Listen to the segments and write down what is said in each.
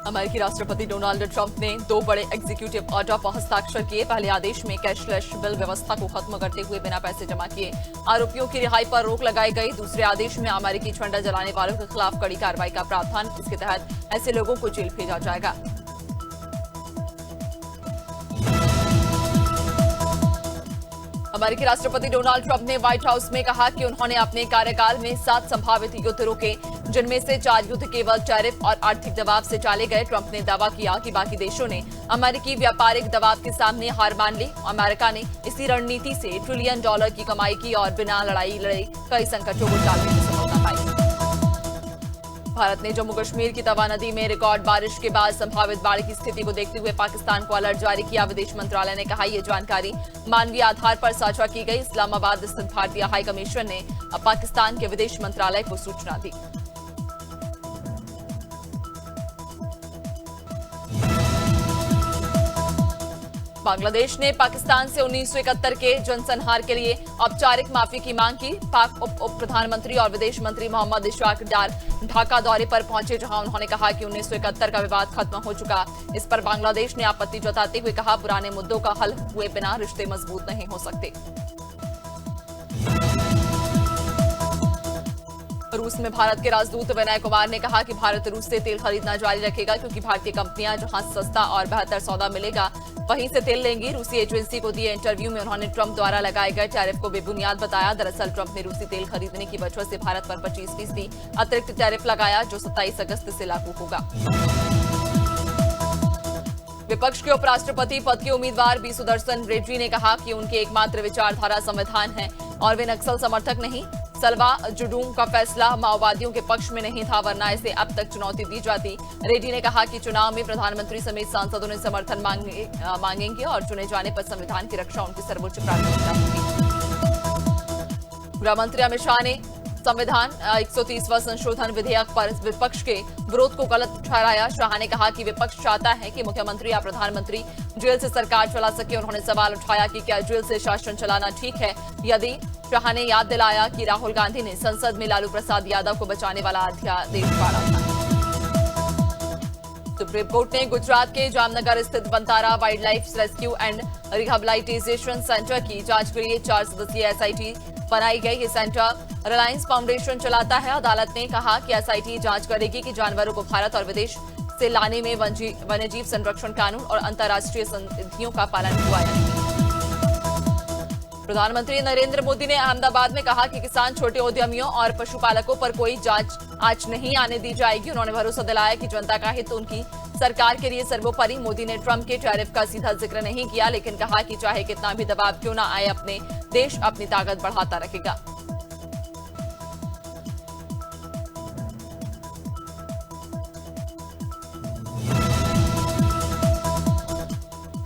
अमेरिकी राष्ट्रपति Donald Trump ने 2 बड़े एग्जीक्यूटिव ऑर्डर पर हस्ताक्षर किए। पहले आदेश में कैशलेस बिल व्यवस्था को खत्म करते हुए बिना पैसे जमा किए आरोपियों की रिहाई पर रोक लगाई गई। दूसरे आदेश में अमेरिकी झंडा जलाने वालों के खिलाफ कड़ी कार्रवाई का प्रावधान। इसके तहत ऐसे लोगों को जेल भेजा जाएगा। अमेरिकी राष्ट्रपति डोनाल्ड ट्रंप ने व्हाइट हाउस में कहा कि उन्होंने अपने कार्यकाल में 7 संभावित युद्ध रोके, जिनमें से 4 युद्ध केवल टैरिफ और आर्थिक दबाव से टाले गए। ट्रंप ने दावा किया कि बाकी देशों ने अमेरिकी व्यापारिक दबाव के सामने हार मान ली। अमेरिका ने इसी रणनीति से $1 ट्रिलियन की कमाई की और बिना लड़ाई लड़े कई संकटों को टालने में सफलता पाई। भारत ने जम्मू कश्मीर की तवा नदी में रिकॉर्ड बारिश के बाद संभावित बाढ़ की स्थिति को देखते हुए पाकिस्तान को अलर्ट जारी किया। विदेश मंत्रालय ने कहा, ये जानकारी मानवीय आधार पर साझा की गई। इस्लामाबाद स्थित भारतीय हाई कमीशन ने अब पाकिस्तान के विदेश मंत्रालय को सूचना दी। बांग्लादेश ने पाकिस्तान से 1971 के जनसंहार के लिए औपचारिक माफी की मांग की। पाक उप प्रधानमंत्री और विदेश मंत्री मोहम्मद इशफाक डार ढाका दौरे पर पहुंचे, जहां उन्होंने कहा कि 1971 का विवाद खत्म हो चुका। इस पर बांग्लादेश ने आपत्ति जताते हुए कहा, पुराने मुद्दों का हल हुए बिना रिश्ते मजबूत नहीं हो सकते। रूस में भारत के राजदूत विनय कुमार ने कहा कि भारत रूस से तेल खरीदना जारी रखेगा, क्योंकि भारतीय कंपनियां जहां सस्ता और बेहतर सौदा मिलेगा वहीं से तेल लेंगी। रूसी एजेंसी को दिए इंटरव्यू में उन्होंने ट्रंप द्वारा लगाए गए टैरिफ को बेबुनियाद बताया। दरअसल ट्रंप ने रूसी तेल खरीदने की वजह से भारत पर 25% अतिरिक्त टैरिफ लगाया, जो 27 अगस्त से लागू होगा। विपक्ष के उपराष्ट्रपति पद के उम्मीदवार बी सुदर्शन रेड्डी ने कहा कि उनकी एकमात्र विचारधारा संविधान है और वे नक्सल समर्थक नहीं। सलवा जुडूम का फैसला माओवादियों के पक्ष में नहीं था, वरना इसे अब तक चुनौती दी जाती। रेड्डी ने कहा कि चुनाव में प्रधानमंत्री समेत सांसदों ने समर्थन मांगेंगे और चुने जाने पर संविधान की रक्षा उनकी सर्वोच्च प्राथमिकता होगी। गृह मंत्री अमित शाह ने संविधान 130वां संशोधन विधेयक पर विपक्ष के विरोध को गलत ठहराया। शाह ने कहा कि विपक्ष चाहता है कि मुख्यमंत्री या प्रधानमंत्री जेल से सरकार चला सके। उन्होंने सवाल उठाया कि क्या जेल से शासन चलाना ठीक है। यदि शाह ने याद दिलाया कि राहुल गांधी ने संसद में लालू प्रसाद यादव को बचाने वाला अध्यादेश पाड़ा था। सुप्रीम कोर्ट ने गुजरात के जामनगर स्थित Vantara wildlife rescue and rehabilitation centre की जांच के लिए 4 सदस्यीय एसआईटी बनाई गई। ये सेंटर रिलायंस फाउंडेशन चलाता है। अदालत ने कहा कि एसआईटी जांच करेगी कि जानवरों को भारत और विदेश से लाने में वन्यजीव संरक्षण कानून और अंतर्राष्ट्रीय संधियों का पालन हुआ है। प्रधानमंत्री नरेंद्र मोदी ने अहमदाबाद में कहा कि किसान, छोटे उद्यमियों और पशुपालकों पर कोई जांच आज नहीं आने दी जाएगी। उन्होंने भरोसा दिलाया कि जनता का हित उनकी सरकार के लिए सर्वोपरि। मोदी ने ट्रंप के टैरिफ का सीधा जिक्र नहीं किया, लेकिन कहा कि चाहे कितना भी दबाव क्यों न आए, अपने देश अपनी ताकत बढ़ाता रहेगा।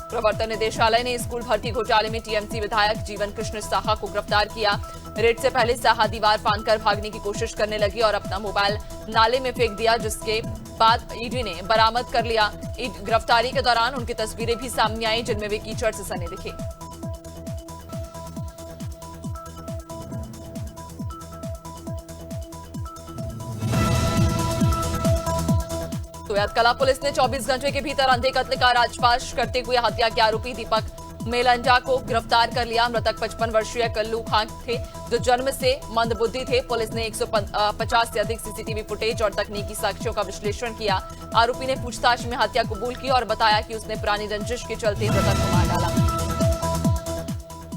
प्रवर्तन निदेशालय ने स्कूल भर्ती घोटाले में टीएमसी विधायक जीवन कृष्ण साहा को गिरफ्तार किया। रेड से पहले साहा दीवार फांदकर भागने की कोशिश करने लगी और अपना मोबाइल नाले में फेंक दिया, जिसके बाद ईडी ने बरामद कर लिया। गिरफ्तारी के दौरान उनकी तस्वीरें भी सामने आई, जिनमें वे कीचड़ से सने दिखे। कला पुलिस ने 24 घंटे के भीतर अंधे कत्ल का राजपाश करते हुए हत्या के आरोपी दीपक मेलंडा को गिरफ्तार कर लिया। मृतक 55 वर्षीय कल्लू खान थे, जो जन्म से मंदबुद्धि थे। पुलिस ने 150 से अधिक सीसीटीवी फुटेज और तकनीकी साक्ष्यों का विश्लेषण किया। आरोपी ने पूछताछ में हत्या कबूल की और बताया कि उसने पुरानी रंजिश के चलते मृतक को मार डाला।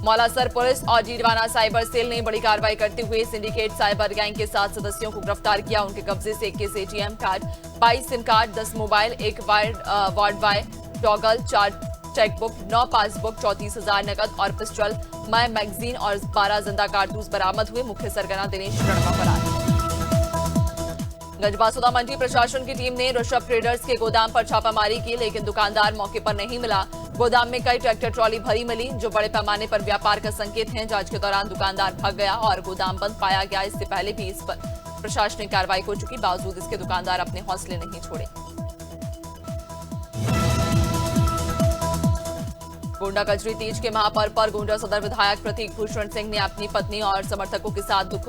मौलासर पुलिस और डीडवाना साइबर सेल ने बड़ी कार्रवाई करते हुए सिंडिकेट साइबर गैंग के 7 सदस्यों को गिरफ्तार किया। उनके कब्जे से 21 ATM card, 22 SIM card, 10 mobile, 1 वार्ड बाय टॉगल, 4 चेकबुक, 9 पासबुक, 34,000 नकद और पिस्टल, माय मैगजीन और 12 जिंदा कारतूस बरामद हुए। मुख्य सरगना दिनेश रणवा फरार। गंजबासौदा मंडी प्रशासन की टीम ने ऋषभ ट्रेडर्स के गोदाम पर छापामारी की, लेकिन दुकानदार मौके पर नहीं मिला। गोदाम में कई ट्रैक्टर ट्रॉली भरी मिली, जो बड़े पैमाने पर व्यापार का संकेत है। जांच के दौरान दुकानदार भाग गया और गोदाम बंद पाया गया। इससे पहले भी इस पर प्रशासनिक कार्रवाई हो चुकी, बावजूद इसके दुकानदार अपने हौसले नहीं छोड़े। गोंडा कजरी तीज के महापर्व पर गोंडा सदर विधायक प्रतीक भूषण सिंह ने अपनी पत्नी और समर्थकों के साथ दुख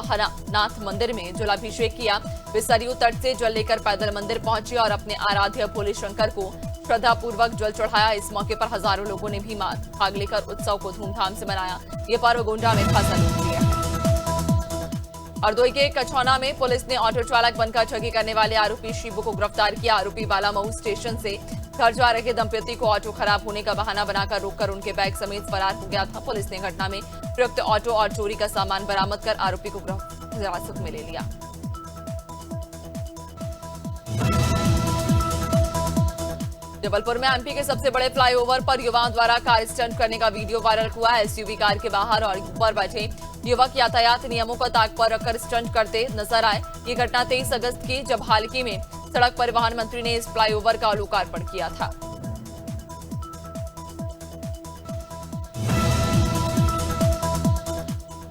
हरनाथ मंदिर में जलाभिषेक किया। वे सरयू तट से जल लेकर पैदल मंदिर पहुंचे और अपने आराध्य भोले शंकर को श्रद्धापूर्वक जल चढ़ाया। इस मौके पर हजारों लोगों ने भी भाग लेकर उत्सव को धूमधाम से मनाया। ये पर्व गोंडा में खासा लोकप्रिय है। हरदोई के कछौना में पुलिस ने ऑटो चालक बनकर ठगी करने वाले आरोपी शिबू को गिरफ्तार किया। आरोपी बालामऊ स्टेशन से घर जा रहे दंपति को ऑटो खराब होने का बहाना बनाकर रोककर उनके बैग समेत फरार हो गया था। पुलिस ने घटना में प्रयुक्त ऑटो और चोरी का सामान बरामद कर आरोपी को हिरासत में ले लिया। जबलपुर में एमपी के सबसे बड़े फ्लाईओवर पर युवाओं द्वारा कार स्टंट करने का वीडियो वायरल हुआ। एसयूवी कार के बाहर और ऊपर बैठे युवक यातायात नियमों को ताक पर रखकर स्टंट करते नजर आए। ये घटना 23 अगस्त की, जब हाल ही में सड़क परिवहन मंत्री ने इस फ्लाईओवर का लोकार्पण किया था।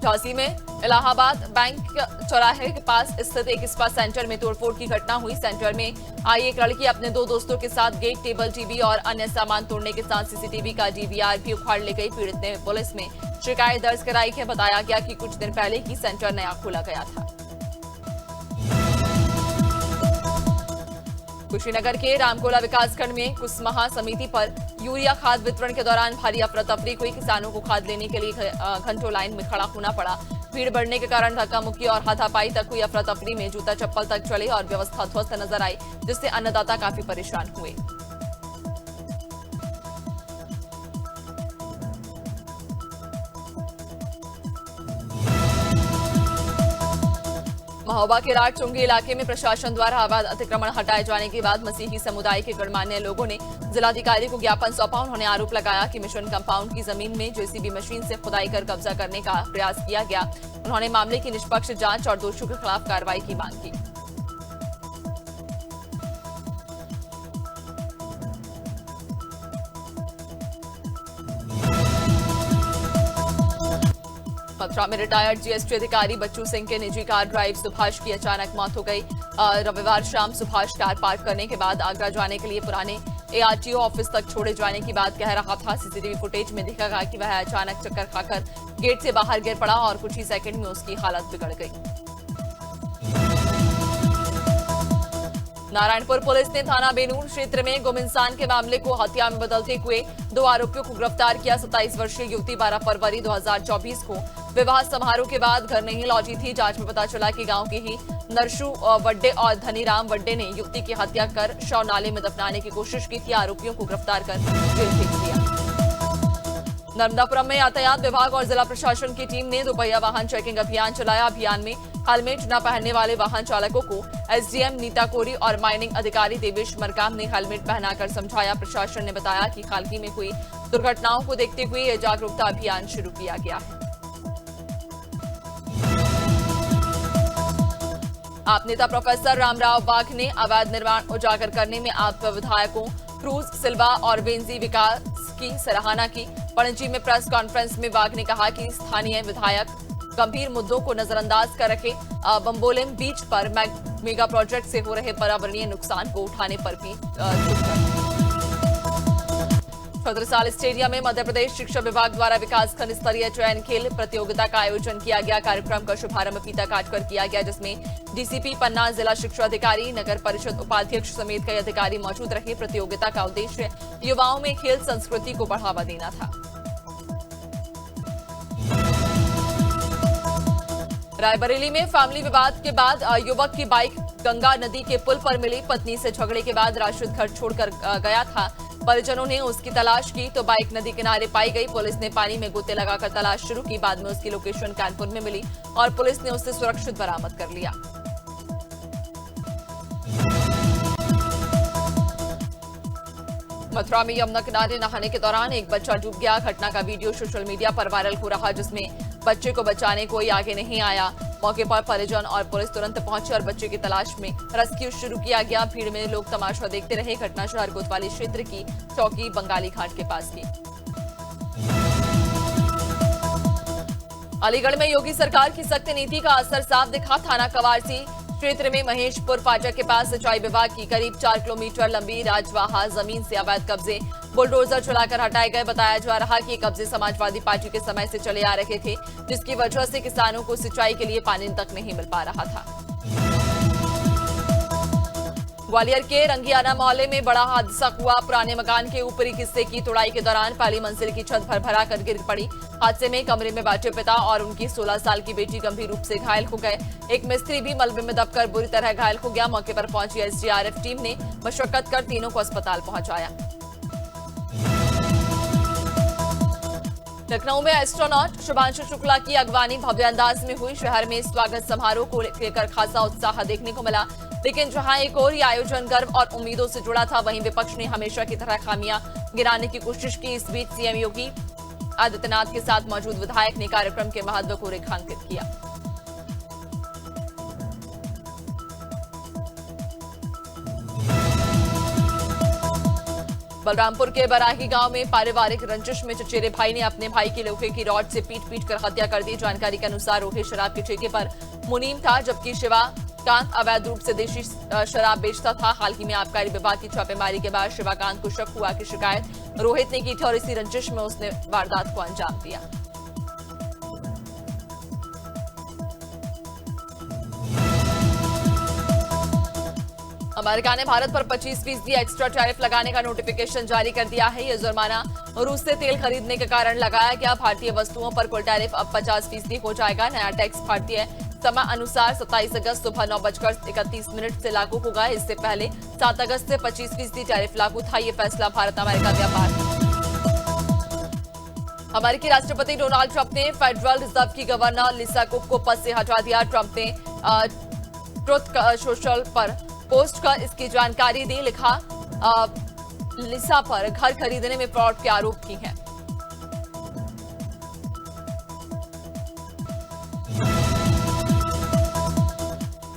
झांसी में इलाहाबाद बैंक चौराहे के पास स्थित एक स्पा सेंटर में तोड़फोड़ की घटना हुई। सेंटर में आई एक लड़की अपने 2 दोस्तों के साथ गेट, टेबल, टीवी और अन्य सामान तोड़ने के साथ सीसीटीवी का डीवीआर भी उखाड़ ले गई। पीड़ित ने पुलिस में शिकायत दर्ज कराई है। बताया गया कि कुछ दिन पहले ही सेंटर नया खोला गया था। कुशीनगर के रामकोला विकासखंड में कुसमाहा समिति पर यूरिया खाद वितरण के दौरान भारी अफरा तफरी हुई। किसानों को खाद लेने के लिए घंटों लाइन में खड़ा होना पड़ा। भीड़ बढ़ने के कारण धक्का मुक्की और हाथापाई तक हुई। अफरा तफरी में जूता चप्पल तक चले और व्यवस्था ध्वस्त नजर आई, जिससे अन्नदाता काफी परेशान हुए। महोबा के राजचुंगी इलाके में प्रशासन द्वारा अवैध अतिक्रमण हटाए जाने के बाद मसीही समुदाय के गणमान्य लोगों ने जिलाधिकारी को ज्ञापन सौंपा। उन्होंने आरोप लगाया कि मिशन कंपाउंड की जमीन में जेसीबी मशीन से खुदाई कर कब्जा करने का प्रयास किया गया। उन्होंने मामले की निष्पक्ष जांच और दोषियों के खिलाफ कार्रवाई की मांग की। मथुरा में रिटायर्ड जीएसटी अधिकारी बच्चू सिंह के निजी कार ड्राइव सुभाष की अचानक मौत हो गई। रविवार शाम सुभाष कार पार्क करने के बाद आगरा जाने के लिए पुराने एआरटीओ ऑफिस तक छोड़े जाने की बात कह रहा था। सीसीटीवी फुटेज में दिखा गया कि वह अचानक चक्कर खाकर गेट से बाहर गिर पड़ा और कुछ ही सेकंड में उसकी हालत बिगड़ गई। नारायणपुर पुलिस ने थाना बेनूर क्षेत्र में गुम इंसान के मामले को हत्या में बदलते हुए 2 आरोपियों को गिरफ्तार किया। 27 वर्षीय युवती 12 फरवरी 2024 को विवाह समारोह के बाद घर नहीं लौटी थी। जांच में पता चला कि गांव के ही नरशु वड्डे और धनीराम वड्डे ने युवती की हत्या कर शव नाले में दफनाने की कोशिश की थी। आरोपियों को गिरफ्तार कर जेल भेज दिया। नर्मदापुरम में यातायात विभाग और जिला प्रशासन की टीम ने दोपहिया वाहन चेकिंग अभियान चलाया। अभियान में हेलमेट न पहनने वाले वाहन चालकों को एसडीएम नीता कोरी और माइनिंग अधिकारी देवेश मरकाम ने हेलमेट पहनाकर समझाया। प्रशासन ने बताया कि हाल ही में हुई दुर्घटनाओं को देखते हुए यह जागरूकता अभियान शुरू किया गया है। आप नेता प्रोफेसर रामराव बाघ ने अवैध निर्माण उजागर करने में आप विधायकों क्रूज, सिल्वा और बेंजी विकास की सराहना की। पणजी में प्रेस कॉन्फ्रेंस में बाघ ने कहा कि स्थानीय विधायक गंभीर मुद्दों को नजरअंदाज कर रखे बम्बोलिम बीच पर मेगा प्रोजेक्ट से हो रहे पर्यावरणीय नुकसान को उठाने पर भी छत्रसाल स्टेडियम में मध्य प्रदेश शिक्षा विभाग द्वारा विकासखंड स्तरीय चयन खेल प्रतियोगिता का आयोजन किया गया। कार्यक्रम का शुभारंभ फीता काटकर किया गया, जिसमें डीसीपी पन्ना, जिला शिक्षा अधिकारी, नगर परिषद उपाध्यक्ष समेत कई अधिकारी मौजूद रहे। प्रतियोगिता का उद्देश्य युवाओं में खेल संस्कृति को बढ़ावा देना था। रायबरेली में फैमिली विवाद के बाद युवक की बाइक गंगा नदी के पुल पर मिली। पत्नी से झगड़े के बाद राशिद घर छोड़कर गया था। परिजनों ने उसकी तलाश की तो बाइक नदी किनारे पाई गई। पुलिस ने पानी में गोते लगाकर तलाश शुरू की। बाद में उसकी लोकेशन कानपुर में मिली और पुलिस ने उसे सुरक्षित बरामद कर लिया। मथुरा में यमुना किनारे नहाने के दौरान एक बच्चा डूब गया। घटना का वीडियो सोशल मीडिया पर वायरल हो रहा, जिसमें बच्चे को बचाने कोई आगे नहीं आया। मौके पर परिजन और पुलिस तुरंत पहुंचे और बच्चे की तलाश में रेस्क्यू शुरू किया गया। भीड़ में लोग तमाशा देखते रहे। घटना शहर कोतवाली क्षेत्र की चौकी बंगाली घाट के पास की। अलीगढ़ में योगी सरकार की सख्त नीति का असर साफ दिखा। थाना कवारसी क्षेत्र में महेशपुर फाटक के पास सिंचाई विभाग की करीब 4 किलोमीटर लंबी राजवाहा जमीन से अवैध कब्जे बुलडोजर चलाकर हटाए गए। बताया जा रहा कि कब्जे समाजवादी पार्टी के समय से चले आ रहे थे, जिसकी वजह से किसानों को सिंचाई के लिए पानी तक नहीं मिल पा रहा था। ग्वालियर के रंगियाना मोहल्ले में बड़ा हादसा हुआ। पुराने मकान के ऊपरी हिस्से की तोड़ाई के दौरान पहली मंजिल की छत भरभरा कर गिर पड़ी। हादसे में कमरे में बैठे पिता और उनकी 16 साल की बेटी गंभीर रूप से घायल हो गए। एक मिस्त्री भी मलबे में दबकर बुरी तरह घायल हो गया। मौके पर पहुंची एसडीआरएफ टीम ने मशक्कत कर तीनों को अस्पताल पहुंचाया। लखनऊ में एस्ट्रोनॉट शुभांशु शुक्ला की अगवानी भव्य अंदाज में हुई। शहर में स्वागत समारोह को लेकर खासा उत्साह देखने को मिला, लेकिन जहां एक और ये आयोजन गर्व और उम्मीदों से जुड़ा था, वहीं विपक्ष ने हमेशा की तरह खामियां गिराने की कोशिश की। इस बीच सीएम योगी आदित्यनाथ के साथ मौजूद विधायक ने कार्यक्रम के महत्व को रेखांकित किया। बलरामपुर के बराही गांव में पारिवारिक रंजिश में चचेरे भाई ने अपने भाई की लोहे की रॉड से पीट कर हत्या कर दी। जानकारी के अनुसार रोहित शराब के ठेके पर मुनीम था, जबकि शिवाकांत अवैध रूप से देशी शराब बेचता था। हाल ही में आबकारी विभाग की छापेमारी के बाद शिवाकांत को शक हुआ कि शिकायत रोहित ने की थी और इसी रंजिश में उसने वारदात को अंजाम दिया। अमेरिका ने भारत पर 25% एक्स्ट्रा टैरिफ लगाने का नोटिफिकेशन जारी कर दिया है। यह जुर्माना रूस से तेल खरीदने के कारण लगाया गया। भारतीय वस्तुओं पर कुल टैरिफ अब 50% हो जाएगा। नया टैक्स भारतीय समय अनुसार 27 अगस्त सुबह 9:31 से लागू होगा। इससे पहले 7 अगस्त से 25% टैरिफ लागू था। यह फैसला भारत अमेरिका व्यापार। अमेरिकी राष्ट्रपति डोनाल्ड ट्रंप ने फेडरल रिजर्व की गवर्नर लिसा कुक को पद से हटा दिया। ट्रंप ने ट्रुथ सोशल पर पोस्ट कर इसकी जानकारी दी। लिखा, लिसा पर घर खरीदने में फ्रॉड के आरोप की हैं।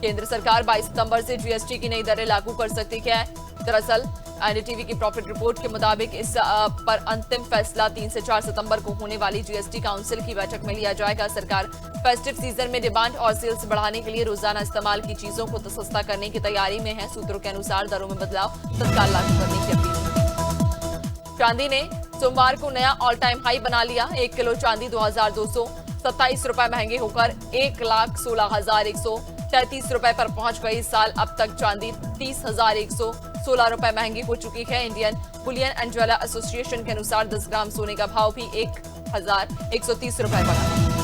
केंद्र सरकार 22 सितंबर से जीएसटी की नई दरें लागू कर सकती है। दरअसल एनडीटीवी की प्रॉफिट रिपोर्ट के मुताबिक इस पर अंतिम फैसला 3 से 4 सितंबर को होने वाली जीएसटी काउंसिल की बैठक में लिया जाएगा। सरकार फेस्टिव सीजन में डिमांड और सेल्स बढ़ाने के लिए रोजाना इस्तेमाल की चीजों को सस्ता करने की तैयारी में है। सूत्रों के अनुसार दरों में बदलाव तत्काल लागू करने की अपील। चांदी ने सोमवार को नया ऑल टाइम हाई बना लिया। 1 किलो चांदी 2227 रुपए महंगे होकर 1,16,133 रुपए पर पहुंच गई। इस साल अब तक चांदी 30,116 रुपए महंगी हो चुकी है। Indian Boolean and jeweller association के अनुसार 10 ग्राम सोने का भाव भी 1,130 रुपए बढ़ा।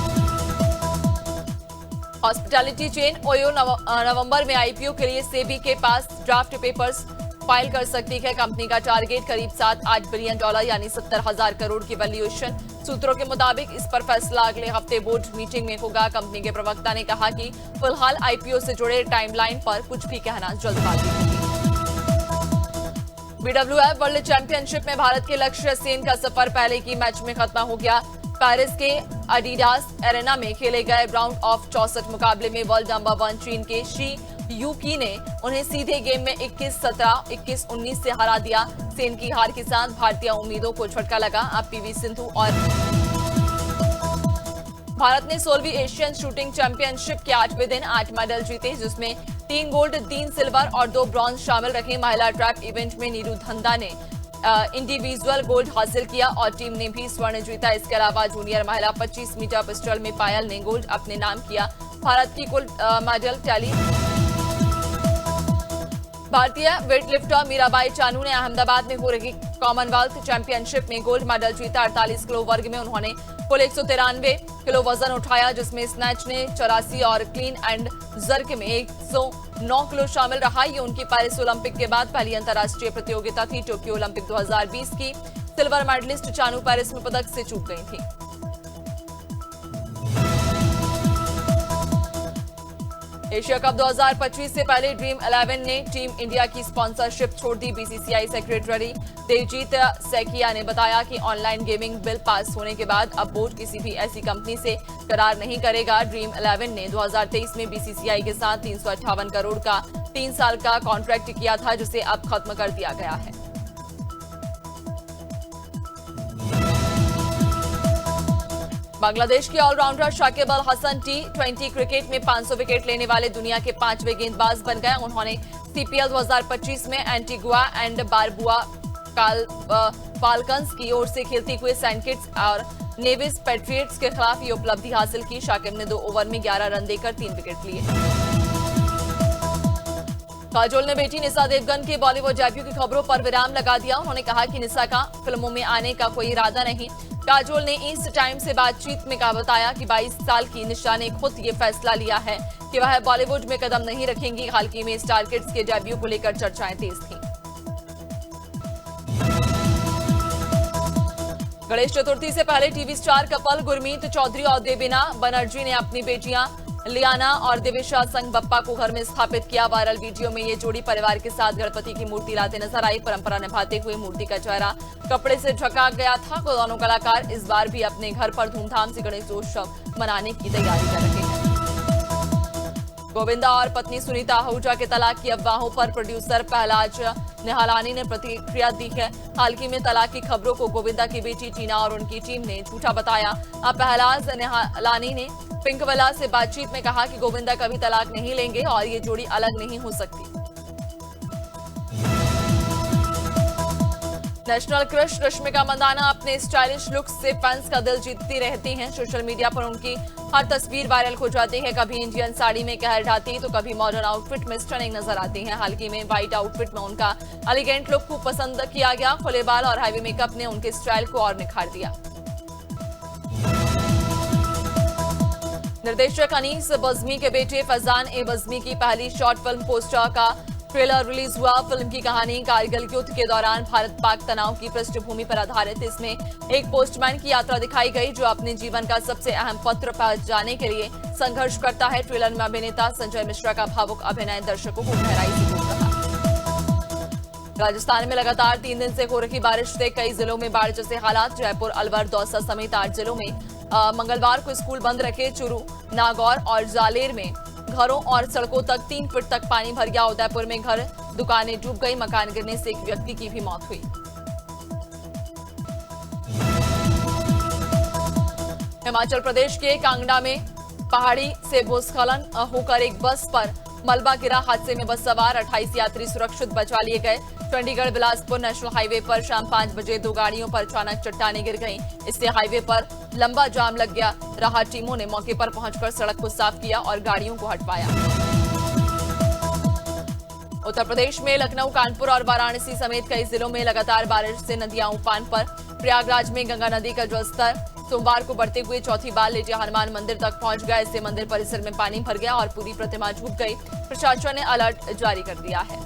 हॉस्पिटैलिटी चेन ओयो नवंबर में आईपीओ के लिए सेबी के पास ड्राफ्ट पेपर्स फाइल कर सकती है। कंपनी का टारगेट करीब $7-8 बिलियन यानी 70,000 करोड़ की वैल्यूएशन। सूत्रों के मुताबिक इस पर फैसला अगले हफ्ते बोर्ड मीटिंग में होगा। कंपनी के प्रवक्ता ने कहा कि फिलहाल आईपीओ से जुड़े टाइमलाइन पर कुछ भी कहना जल्दबाजी होगी। बीडब्ल्यूएफ वर्ल्ड चैंपियनशिप में भारत के लक्ष्य सेन का सफर पहले की मैच में खत्म हो गया। पेरिस के एडिडास एरेना में खेले गए राउंड ऑफ 64 मुकाबले में वर्ल्ड नंबर 1 चीन के शी यूकी ने उन्हें सीधे गेम में 21-17, 21-19 से हरा दिया। सेन की हार के साथ भारतीय उम्मीदों को झटका लगा। अब पीवी सिंधु और भारत ने 16वीं एशियन शूटिंग चैंपियनशिप के 8वें दिन 8 मेडल जीते, जिसमें 3 गोल्ड, 3 सिल्वर और 2 ब्रॉन्ज शामिल रहे। महिला ट्रैप इवेंट में नीरू धंधा ने इंडिविजुअल गोल्ड हासिल किया और टीम ने भी स्वर्ण जीता। इसके अलावा जूनियर महिला 25 मीटर पिस्टल में पायल ने गोल्ड अपने नाम किया। भारत की कुल मेडल टैली। भारतीय वेटलिफ्टर मीराबाई चानू ने अहमदाबाद में हो रही कॉमनवेल्थ चैंपियनशिप में गोल्ड मेडल जीता। 48 किलो वर्ग में उन्होंने कुल 193 किलो वजन उठाया, जिसमें स्नैच ने 84 और क्लीन एंड जर्क में 109 किलो शामिल रहा। ये उनकी पेरिस ओलंपिक के बाद पहली अंतर्राष्ट्रीय प्रतियोगिता थी। टोक्यो ओलंपिक 2020 की सिल्वर मेडलिस्ट चानू पेरिस में पदक से चूक गई थी। एशिया कप 2025 से पहले ड्रीम 11 ने टीम इंडिया की स्पॉन्सरशिप छोड़ दी। बीसीसीआई सेक्रेटरी देवजीत सैकिया ने बताया कि ऑनलाइन गेमिंग बिल पास होने के बाद अब बोर्ड किसी भी ऐसी कंपनी से करार नहीं करेगा। ड्रीम 11 ने 2023 में बीसीसीआई के साथ 358 करोड़ का 3 साल का कॉन्ट्रैक्ट किया था, जिसे अब खत्म कर दिया गया है। बांग्लादेश के allrounder Shakib Al Hasan T20 cricket में 500 विकेट लेने वाले दुनिया के 5वें गेंदबाज बन गए। उन्होंने सीपीएल 2025 में एंटीगुआ एंड बारबुआ फाल्कन्स की ओर से खेलती हुई सेंट किट्स और नेविस पैट्रियट्स के खिलाफ ये उपलब्धि हासिल की। शाकिब ने 2 ओवर में 11 रन देकर 3 विकेट लिए। काजोल ने बेटी निशा देवगन के बॉलीवुड डेब्यू की खबरों पर विराम लगा दिया। उन्होंने कहा कि निशा का फिल्मों में आने का कोई इरादा नहीं। काजोल ने ईस्ट टाइम से बातचीत में बताया कि 22 साल की निशा ने खुद ये फैसला लिया है कि वह बॉलीवुड में कदम नहीं रखेंगी। हाल ही में स्टार किड्स के डेब्यू को लेकर चर्चाएं तेज थीं। गणेश चतुर्थी से पहले TV star couple Gurmeet Choudhary और देवीना बनर्जी ने अपनी बेटियां लियाना और दिविशा संग बप्पा को घर में स्थापित किया। वायरल वीडियो में ये जोड़ी परिवार के साथ गणपति की मूर्ति लाते नजर आई। परंपरा निभाते हुए मूर्ति का चेहरा कपड़े से ढका गया था। दोनों कलाकार इस बार भी अपने घर पर धूमधाम से गणेशोत्सव मनाने की तैयारी कर रहे हैं। गोविंदा और पत्नी सुनीता आहूजा के तलाक की अफवाहों पर प्रोड्यूसर पहलाज निहालानी ने प्रतिक्रिया दी है। हाल ही में तलाक की खबरों को गोविंदा की बेटी टीना और उनकी टीम ने झूठा बताया। अब पहलाज निहालानी ने पिंकविला से बातचीत में कहा कि गोविंदा कभी तलाक नहीं लेंगे और ये जोड़ी अलग नहीं हो सकती। नेशनल क्रश रश्मिका मंदाना अपने स्टाइलिश लुक से फैंस का दिल जीतती रहती हैं। सोशल मीडिया पर उनकी हर तस्वीर वायरल हो जाती है। कभी इंडियन साड़ी में कहर ढाती तो कभी मॉडर्न आउटफिट में स्टनिंग नजर आती हैं। हाल ही में व्हाइट आउटफिट में उनका एलिगेंट लुक खूब पसंद किया गया। खुले बाल और हैवी मेकअप ने उनके स्टाइल को और निखार दिया। निर्देशक अनीस बज़्मी के बेटे फैजान ए बज़्मी की पहली शॉर्ट फिल्म पोस्टर का ट्रेलर रिलीज हुआ। फिल्म की कहानी कारगिल युद्ध के दौरान भारत पाक तनाव की पृष्ठभूमि पर आधारित। इसमें एक पोस्टमैन की यात्रा दिखाई गई जो अपने जीवन का सबसे अहम पत्र पहुंचाने के लिए संघर्ष करता है। ट्रेलर में अभिनेता संजय मिश्रा का भावुक अभिनय दर्शकों को गहराई से छू रहा। राजस्थान में लगातार 3 दिन से हो रही बारिश से कई जिलों में बाढ़ जैसे हालात। जयपुर, अलवर, दौसा समेत 8 जिलों में मंगलवार को स्कूल बंद रखे। चूरू, नागौर और जालेर में घरों और सड़कों तक 3 फुट तक पानी भर गया। उदयपुर में घर, दुकानें डूब गई। मकान गिरने से एक व्यक्ति की भी मौत हुई। हिमाचल प्रदेश के कांगड़ा में पहाड़ी से भूस्खलन होकर एक बस पर मलबा गिरा। हादसे में बस सवार 28 यात्री सुरक्षित बचा लिए गए। चंडीगढ़ बिलासपुर नेशनल हाईवे पर शाम 5 बजे 2 गाड़ियों पर अचानक चट्टानें गिर गईं। इससे हाईवे पर लंबा जाम लग गया। राहत टीमों ने मौके पर पहुंचकर सड़क को साफ किया और गाड़ियों को हटवाया। उत्तर प्रदेश में लखनऊ, कानपुर और वाराणसी समेत कई जिलों में लगातार बारिश से नदियां उफान पर। प्रयागराज में गंगा नदी का जलस्तर सोमवार को बढ़ते हुए चौथी बार लेटे हनुमान मंदिर तक पहुंच गया। इससे मंदिर परिसर में पानी भर गया और पूरी प्रतिमा डूब गई। प्रशासन ने अलर्ट जारी कर दिया है।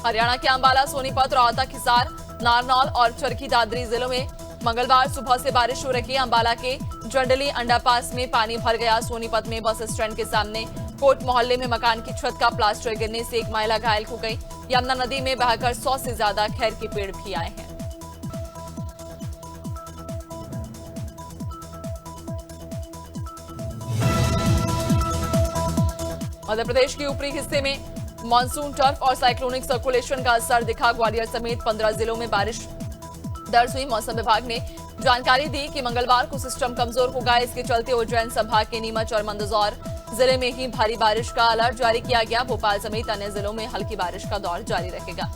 हरियाणा के अंबाला, सोनीपत, रोहतक, हिसार, नारनौल और चरखी दादरी जिलों में मंगलवार सुबह से बारिश हो रही है। अंबाला के जंडली अंडरपास में पानी भर गया। सोनीपत में बस स्टैंड के सामने कोट मोहल्ले में मकान की छत का प्लास्टर गिरने से एक महिला घायल हो गई। यमुना नदी में बहकर 100 से ज्यादा खैर के पेड़ भी आए हैं। मध्य प्रदेश के ऊपरी हिस्से में मानसून टर्फ और साइक्लोनिक सर्कुलेशन का असर दिखा। ग्वालियर समेत 15 जिलों में बारिश दर्ज हुई। मौसम विभाग ने जानकारी दी कि मंगलवार को सिस्टम कमजोर होगा। इसके चलते उज्जैन संभाग के नीमच और मंदसौर जिले में ही भारी बारिश का अलर्ट जारी किया गया। भोपाल समेत अन्य जिलों में हल्की बारिश का दौर जारी रहेगा।